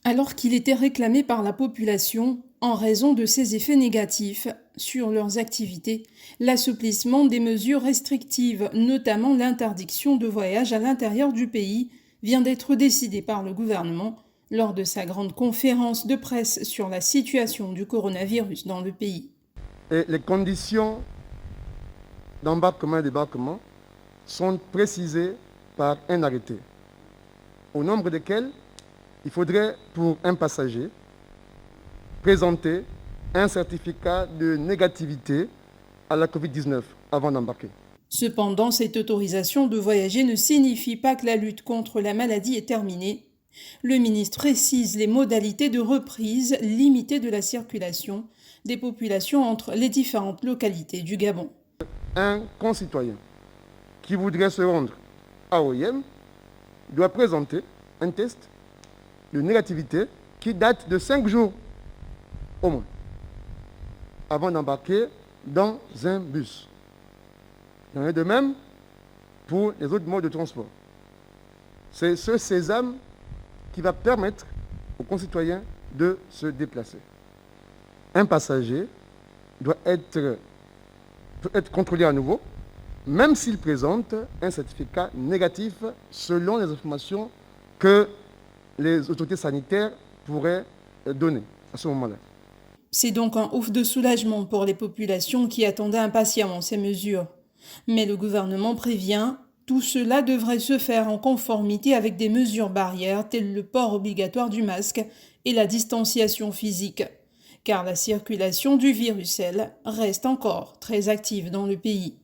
Alors qu'il était réclamé par la population en raison de ses effets négatifs sur leurs activités, l'assouplissement des mesures restrictives, notamment l'interdiction de voyage à l'intérieur du pays, vient d'être décidé par le gouvernement lors de sa grande conférence de presse sur la situation du coronavirus dans le pays. Et les conditions d'embarquement et débarquement sont précisées par un arrêté, au nombre desquels il faudrait, pour un passager, présenter un certificat de négativité à la Covid-19 avant d'embarquer. Cependant, cette autorisation de voyager ne signifie pas que la lutte contre la maladie est terminée. Le ministre précise les modalités de reprise limitée de la circulation des populations entre les différentes localités du Gabon. Un concitoyen qui voudrait se rendre à Oyem doit présenter un test de négativité qui date de 5 jours au moins avant d'embarquer dans un bus. Il en est de même pour les autres modes de transport. C'est ce sésame qui va permettre aux concitoyens de se déplacer. Un passager doit peut être contrôlé à nouveau, même s'il présente un certificat négatif selon les informations que les autorités sanitaires pourraient donner à ce moment-là. C'est donc un ouf de soulagement pour les populations qui attendaient impatiemment ces mesures. Mais le gouvernement prévient, tout cela devrait se faire en conformité avec des mesures barrières telles le port obligatoire du masque et la distanciation physique, car la circulation du virus, elle, reste encore très active dans le pays.